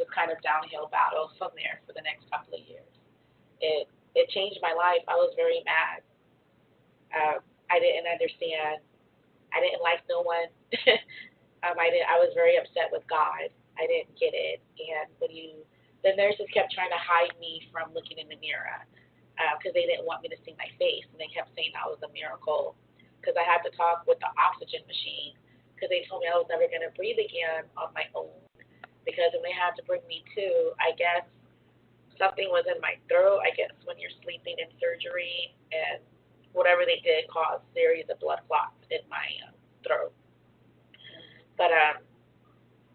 just kind of downhill battle from there for the next couple of years. It changed my life. I was very mad. I didn't understand. I didn't like no one. I was very upset with God. I didn't get it. And the nurses kept trying to hide me from looking in the mirror because they didn't want me to see my face, and they kept saying I was a miracle because I had to talk with the oxygen machine because they told me I was never going to breathe again on my own because when they had to bring me to, I guess something was in my throat. I guess when you're sleeping in surgery and whatever they did caused a series of blood clots in my throat. But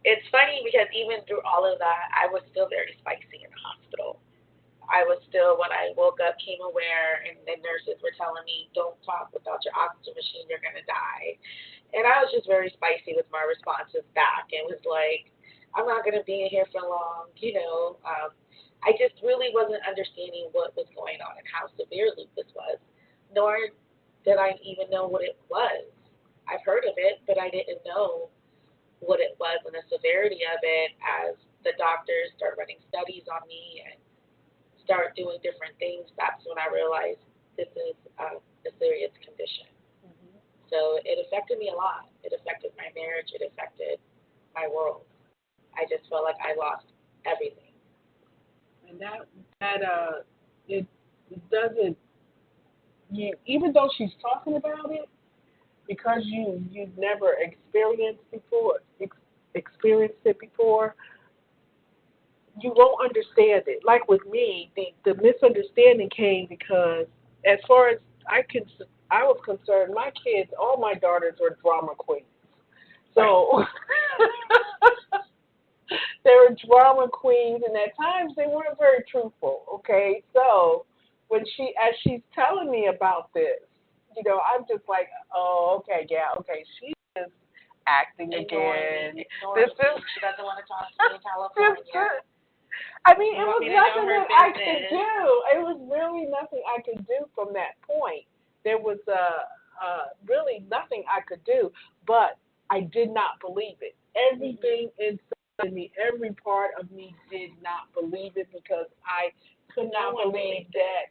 it's funny because even through all of that, I was still very spicy in the hospital. I was still, when I woke up, came aware, and the nurses were telling me, don't talk without your oxygen machine, you're going to die. And I was just very spicy with my responses back. It was like, I'm not going to be in here for long, I just really wasn't understanding what was going on and how severe lupus was, nor did I even know what it was. I've heard of it, but I didn't know what it was and the severity of it as the doctors start running studies on me and start doing different things. That's when I realized this is a serious condition. Mm-hmm. So it affected me a lot. It affected my marriage. It affected my world. I just felt like I lost everything. And it doesn't, even though she's talking about it, because you've never experienced it before, you won't understand it. Like with me, the misunderstanding came because as far as I was concerned, my kids, all my daughters were drama queens. So they were drama queens, and at times they weren't very truthful. Okay, so as she's telling me about this, I'm just like, oh, okay, yeah, okay, she is acting again. This is she doesn't want to talk to me in California. I mean, it was nothing that I could do. It was really nothing I could do from that point. There was really nothing I could do, but I did not believe it. Everything inside me, every part of me did not believe it because I could not believe that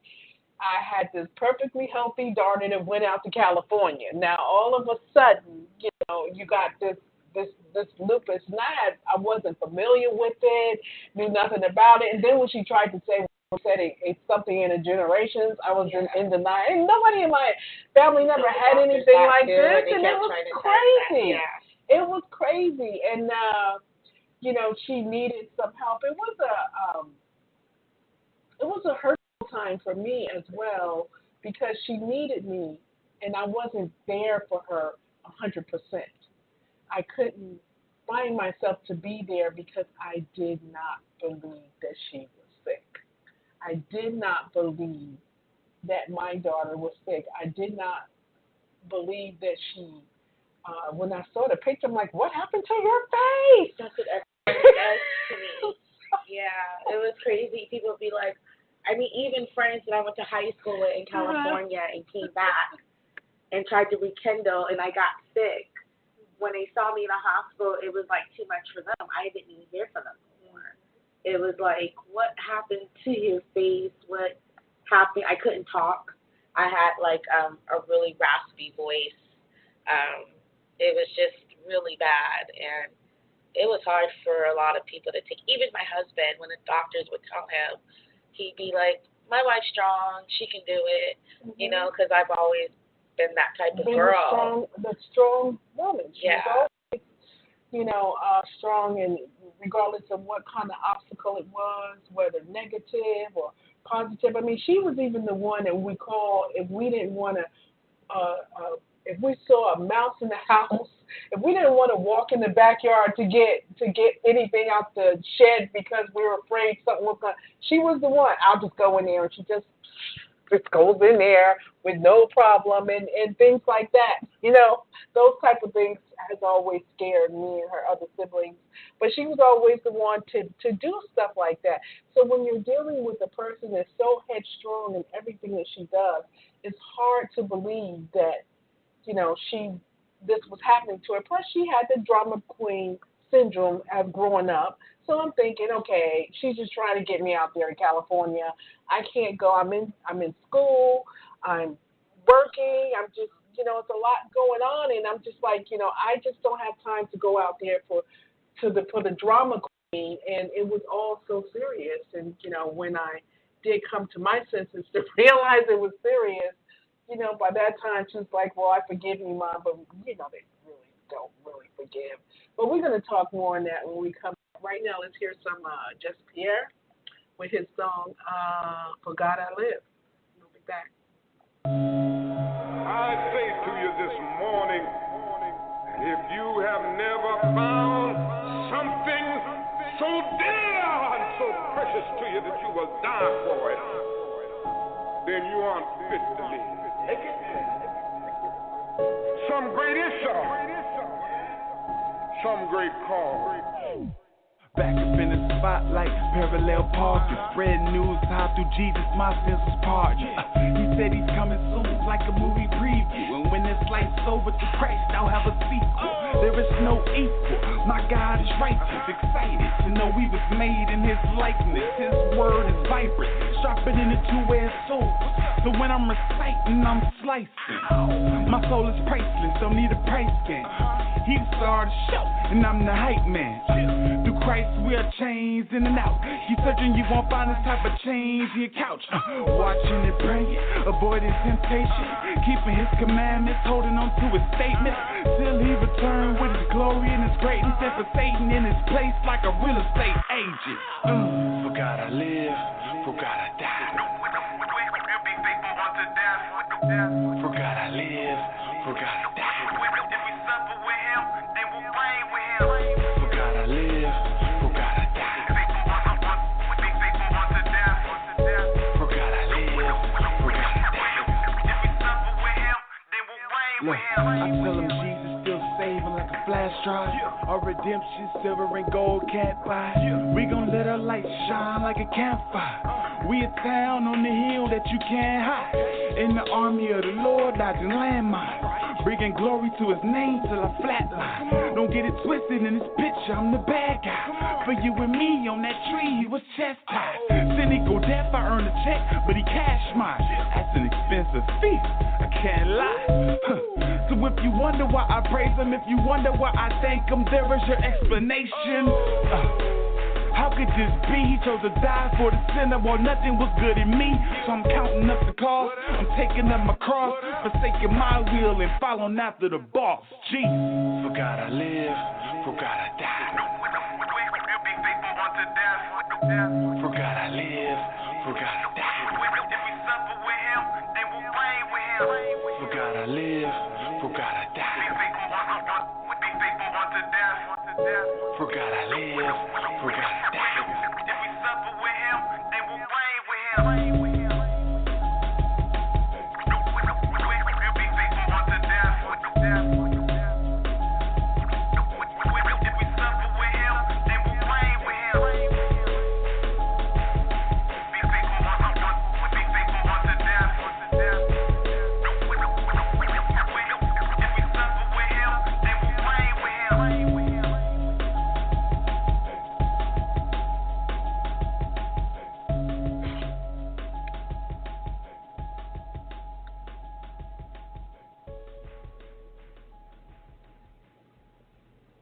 I had this perfectly healthy daughter that went out to California. Now, all of a sudden, you got this lupus. And I wasn't familiar with it, knew nothing about it. And then when she tried to say it's something in the generations, I was in denial. And nobody in my family never had anything like this, and it was crazy. It was crazy, and she needed some help. It was a hurtful time for me as well because she needed me, and I wasn't there for her 100%. I couldn't find myself to be there because I did not believe that she was sick. I did not believe that my daughter was sick. I did not believe that she, when I saw the picture, I'm like, what happened to your face? That's what everybody does to me. Yeah, it was crazy. People would be like, even friends that I went to high school with in California and came back and tried to rekindle, and I got sick. When they saw me in the hospital, it was like too much for them. I didn't even hear from them anymore. It was like, what happened to your face? What happened? I couldn't talk. I had like a really raspy voice. It was just really bad, and it was hard for a lot of people to take. Even my husband, when the doctors would tell him, he'd be like, my wife's strong. She can do it, because I've always been that type of girl. The strong woman. She's always, strong, and regardless of what kind of obstacle it was, whether negative or positive. I mean, she was even the one that we called if we didn't want to, if we saw a mouse in the house, if we didn't want to walk in the backyard to get anything out the shed because we were afraid something was going. She was the one. I'll just go in there, and she just goes in there with no problem and things like that. Those type of things has always scared me and her other siblings. But she was always the one to do stuff like that. So when you're dealing with a person that's so headstrong in everything that she does, it's hard to believe that, this was happening to her. Plus, she had the drama queen syndrome as growing up. So I'm thinking, okay, she's just trying to get me out there in California. I can't go. I'm in school. I'm working. I'm just, it's a lot going on, and I'm just like, I just don't have time to go out there for the drama queen. And it was all so serious. And when I did come to my senses to realize it was serious, by that time she was like, well, I forgive you, Mom, but they really don't really forgive. But we're going to talk more on that when we come. Right now, let's hear some Just Pierre with his song, For God I Live. We'll be back. I say to you this morning, if you have never found something so dear and so precious to you that you will die for it, then you aren't fit to live. Some great issue, some great cause. Back up in the spotlight, parallel parking, spreading news how through Jesus my sins was pardoned. He said he's coming soon, like a movie preview. And when this life's over to Christ, I'll have a sequel. There is no equal. My God is righteous, excited to know we was made in His likeness. His word is vibrant, sharper than a two-edged sword. So when I'm reciting, I'm slicing. My soul is priceless, don't need a price game. He the star of the show, and I'm the hype man. Through Christ we are changed in and out. You searching, you won't find this type of change in your couch. Watching and praying, avoiding temptation, keeping His commandments, holding on to His statements. Till He return with His glory and His greatness, and for Satan in His place like a real estate agent. For God I live, for God I die. For God I live, for God I die. For God I live, for God I die. For God I live, for God I die. Look, I tell him Jesus still saving like a flash drive. Our redemption, silver and gold can't buy. We gon' let our light shine like a campfire. We a town on the hill that you can't hide. In the army of the Lord, dodging landmines, bringing glory to His name till I flatline. Don't get it twisted in this picture, I'm the bad guy. For you and me on that tree, He was chastised. Cynical death, I earned a check, but He cashed mine. That's an expensive fee, I can't lie. So if you wonder why I praise Him, if you wonder why I thank Him, there is your explanation. How could this be? He chose to die for the sinner while nothing was good in me. So I'm counting up the cost, I'm taking up my cross, forsaking my will and following after the boss. Jesus. For God I live, for God I die. For God I live, for God I die. For God I live, for God I die. For God I live, for God I die.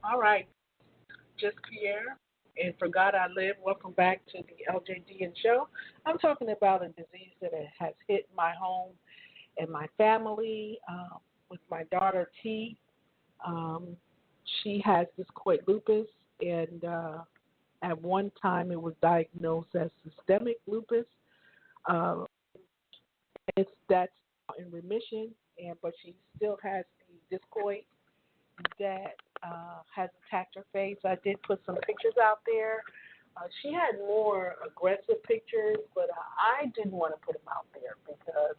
All right, Just Pierre and For God I Live. Welcome back to the LJDN show. I'm talking about a disease that has hit my home and my family with my daughter T. She has Discoid Lupus, and at one time it was diagnosed as systemic lupus. That's in remission, but she still has the Discoid that has attacked her face. I did put some pictures out there. She had more aggressive pictures, but I didn't want to put them out there because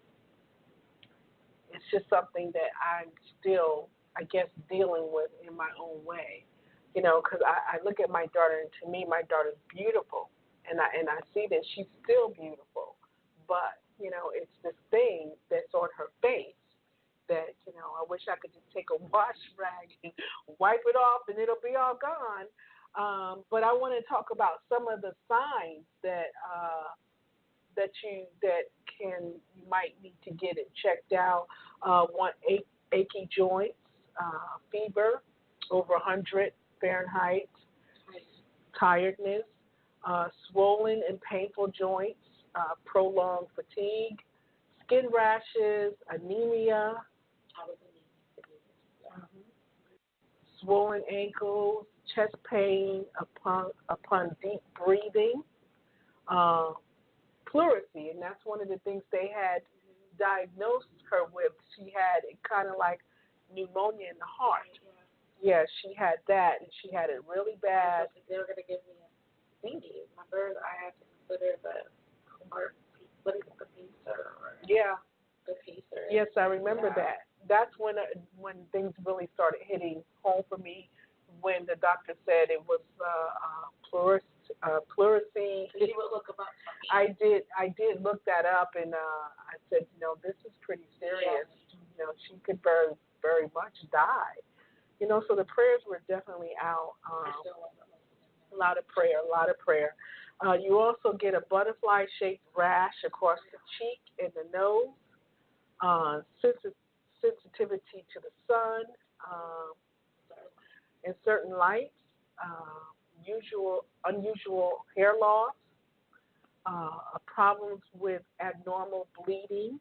it's just something that I'm still, I guess, dealing with in my own way. Because I look at my daughter, and to me, my daughter's beautiful, and I see that she's still beautiful, but it's this thing that's on her face that, I wish I could just take a wash rag and wipe it off and it'll be all gone. But I want to talk about some of the signs that you might need to get it checked out. One, achy joints, fever over 100 Fahrenheit, tiredness, swollen and painful joints, prolonged fatigue, skin rashes, anemia, swollen ankles, chest pain upon deep breathing, pleurisy, and that's one of the things they had diagnosed her with. She had kind of like pneumonia in the heart. Yeah, she had that, and she had it really bad. They were going to give me a thingy. Remember, I had to consider the heart, what is it, the pacer? Yeah. The pacer. Yes, I remember that. That's when things really started hitting home for me, when the doctor said it was pleurisy. So you would look up something. I did look that up, and I said, this is pretty serious. Yes. She could very, very much die. So the prayers were definitely out. A lot of prayer. You also get a butterfly-shaped rash across the cheek and the nose, sensitivity to the sun, and certain lights, unusual hair loss, problems with abnormal bleeding,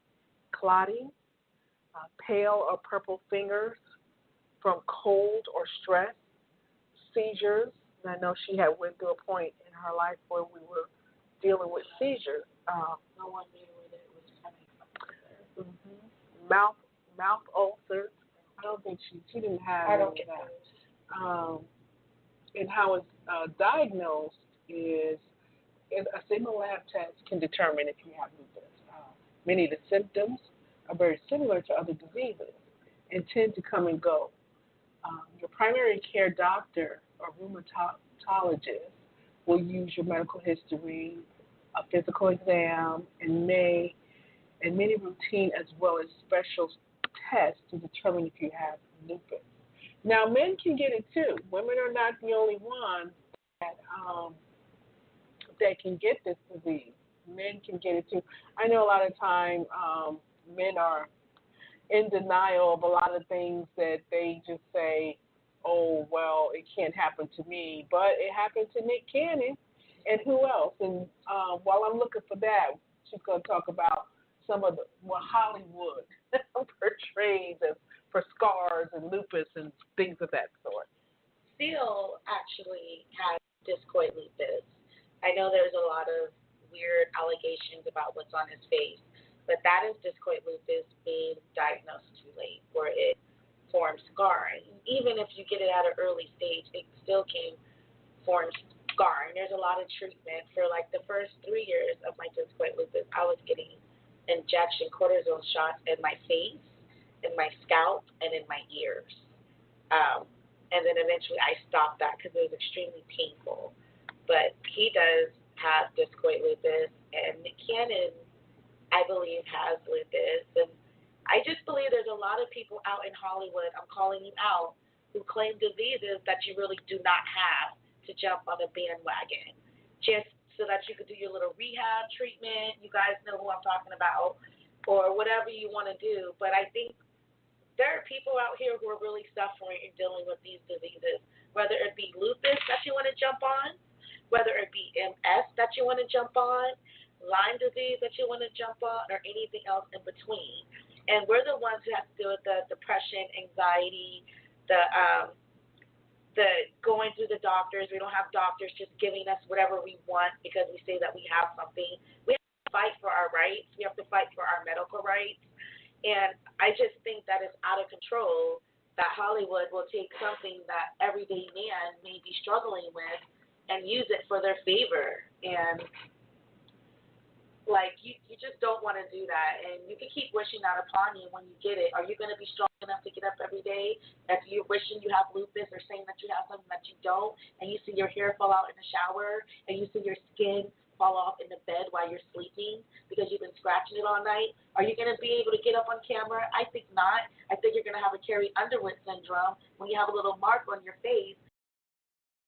clotting, pale or purple fingers from cold or stress, seizures. And I know she had went through a point in her life where we were dealing with seizures. No one knew what it was coming from. Mouth ulcers. I don't think she didn't have I don't get that. those. And how it's diagnosed is a single lab test can determine if you have lupus. Many of the symptoms are very similar to other diseases and tend to come and go. Your primary care doctor or rheumatologist will use your medical history, a physical exam, and many routine as well as special tests to determine if you have lupus. Now, men can get it too. Women are not the only ones that can get this disease. Men can get it too. I know a lot of time men are in denial of a lot of things that they just say, oh, well, it can't happen to me. But it happened to Nick Cannon, and who else? And while I'm looking for that, she's going to talk about some of what Hollywood portrays as for scars and lupus and things of that sort. Seal actually has Discoid Lupus. I know there's a lot of weird allegations about what's on his face, but that is Discoid Lupus being diagnosed too late, where it forms scarring. Even if you get it at an early stage, it still can form scarring. There's a lot of treatment. For like the first 3 years of my Discoid Lupus, I was getting cortisone shots in my face, in my scalp, and in my ears. And then eventually I stopped that because it was extremely painful. But he does have Discoid Lupus, and Nick Cannon, I believe, has lupus. And I just believe there's a lot of people out in Hollywood, I'm calling you out, who claim diseases that you really do not have to jump on a bandwagon just so that you could do your little rehab treatment. You guys know who I'm talking about, or whatever you want to do. But I think there are people out here who are really suffering and dealing with these diseases, whether it be lupus that you want to jump on, whether it be MS that you want to jump on, Lyme disease that you want to jump on, or anything else in between. And we're the ones who have to deal with the depression, anxiety, the going through the doctors. We don't have doctors just giving us whatever we want because we say that we have something. We have to fight for our rights. We have to fight for our medical rights. And I just think that it's out of control that Hollywood will take something that everyday man may be struggling with and use it for their favor. And, like, you just don't want to do that. And you can keep wishing that upon you when you get it. Are you going to be strong enough to get up every day if you're wishing you have lupus or saying that you have something that you don't, and you see your hair fall out in the shower, and you see your skin fall off in the bed while you're sleeping because you've been scratching it all night? Are you going to be able to get up on camera? I think not. I think you're going to have a Carrie Underwood syndrome when you have a little mark on your face